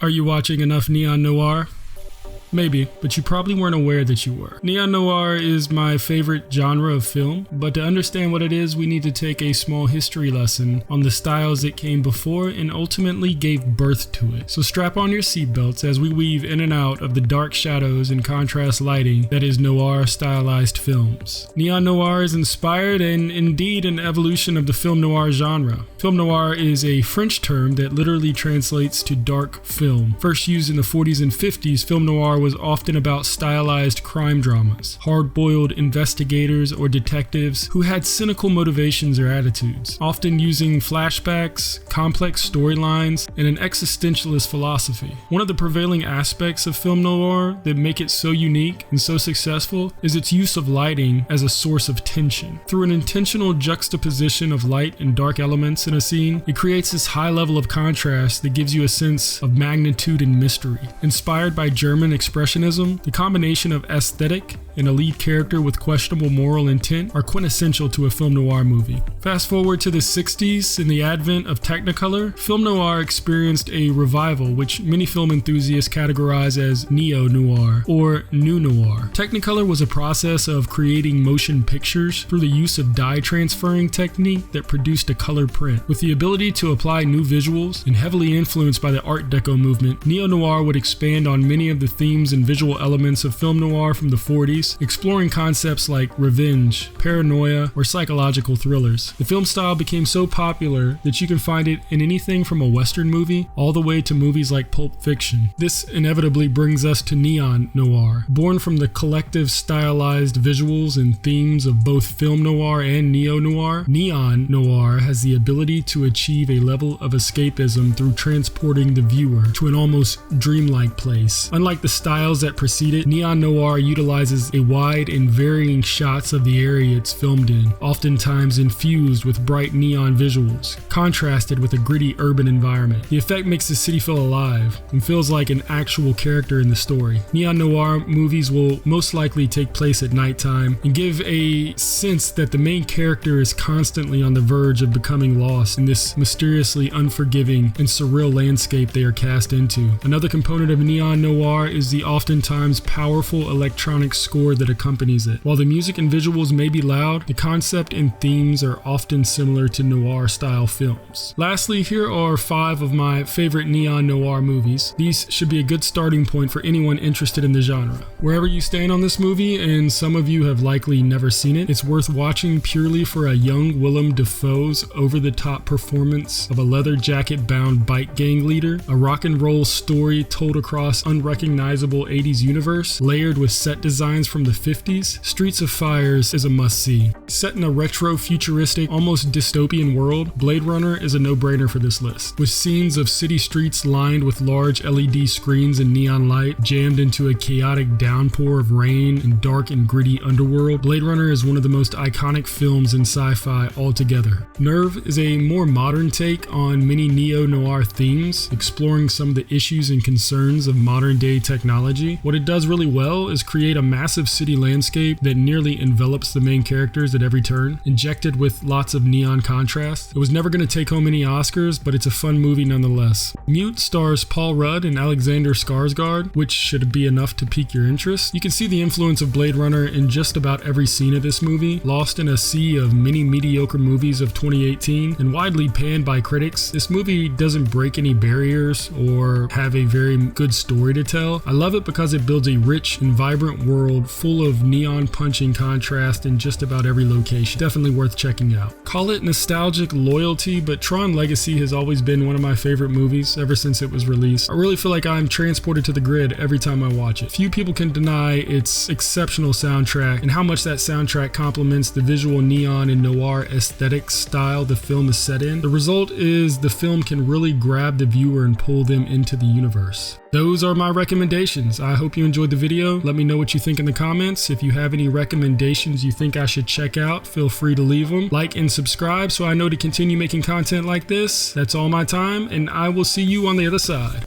Are you watching enough Neon Noir? Maybe, but you probably weren't aware that you were. Neon Noir is my favorite genre of film, but to understand what it is, we need to take a small history lesson on the styles it came before and ultimately gave birth to it. So strap on your seatbelts as we weave in and out of the dark shadows and contrast lighting that is noir stylized films. Neon Noir is inspired and indeed an evolution of the film noir genre. Film noir is a French term that literally translates to dark film. First used in the 40s and 50s, film noir was often about stylized crime dramas, hard-boiled investigators or detectives who had cynical motivations or attitudes, often using flashbacks, complex storylines, and an existentialist philosophy. One of the prevailing aspects of film noir that make it so unique and so successful is its use of lighting as a source of tension. Through an intentional juxtaposition of light and dark elements in a scene, it creates this high level of contrast that gives you a sense of magnitude and mystery. Inspired by German Expressionism, the combination of aesthetic and a lead character with questionable moral intent are quintessential to a film noir movie. Fast forward to the 60s, in the advent of Technicolor, film noir experienced a revival which many film enthusiasts categorize as neo-noir or new noir. Technicolor was a process of creating motion pictures through the use of dye transferring technique that produced a color print. With the ability to apply new visuals and heavily influenced by the Art Deco movement, neo-noir would expand on many of the themes and visual elements of film noir from the 40s, exploring concepts like revenge, paranoia, or psychological thrillers. The film style became so popular that you can find it in anything from a Western movie all the way to movies like Pulp Fiction. This inevitably brings us to neon noir. Born from the collective stylized visuals and themes of both film noir and neo-noir, neon noir has the ability to achieve a level of escapism through transporting the viewer to an almost dreamlike place. Unlike the styles that preceded, neon noir utilizes a wide and varying shots of the area it's filmed in, oftentimes infused with bright neon visuals, contrasted with a gritty urban environment. The effect makes the city feel alive and feels like an actual character in the story. Neon noir movies will most likely take place at nighttime and give a sense that the main character is constantly on the verge of becoming lost in this mysteriously unforgiving and surreal landscape they are cast into. Another component of neon noir is the oftentimes powerful electronic score that accompanies it. While the music and visuals may be loud, the concept and themes are often similar to noir style films. Lastly, here are 5 of my favorite neon noir movies. These should be a good starting point for anyone interested in the genre. Wherever you stand on this movie, and some of you have likely never seen it, it's worth watching purely for a young Willem Dafoe's over-the-top performance of a leather jacket-bound bike gang leader, a rock and roll story told across unrecognizable 80s universe, layered with set designs from the 50s. Streets of Fires is a must-see. Set in a retro-futuristic, almost dystopian world, Blade Runner is a no-brainer for this list. With scenes of city streets lined with large LED screens and neon light, jammed into a chaotic downpour of rain and dark and gritty underworld, Blade Runner is one of the most iconic films in sci-fi altogether. Nerve is a more modern take on many neo-noir themes, exploring some of the issues and concerns of modern-day technology. What it does really well is create a massive city landscape that nearly envelops the main characters at every turn, injected with lots of neon contrast. It was never going to take home any Oscars, but it's a fun movie nonetheless. Mute stars Paul Rudd and Alexander Skarsgård, which should be enough to pique your interest. You can see the influence of Blade Runner in just about every scene of this movie. Lost in a sea of many mediocre movies of 2018 and widely panned by critics, this movie doesn't break any barriers or have a very good story to tell. I love it because it builds a rich and vibrant world full of neon punching contrast in just about every location. Definitely worth checking out. Call it nostalgic loyalty, but Tron Legacy has always been one of my favorite movies ever since it was released. I really feel like I'm transported to the grid every time I watch it. Few people can deny its exceptional soundtrack and how much that soundtrack complements the visual neon and noir aesthetic style the film is set in. The result is the film can really grab the viewer and pull them into the universe. Those are my recommendations. I hope you enjoyed the video. Let me know what you think in the comments. If you have any recommendations you think I should check out, feel free to leave them. Like and subscribe so I know to continue making content like this. That's all my time, and I will see you on the other side.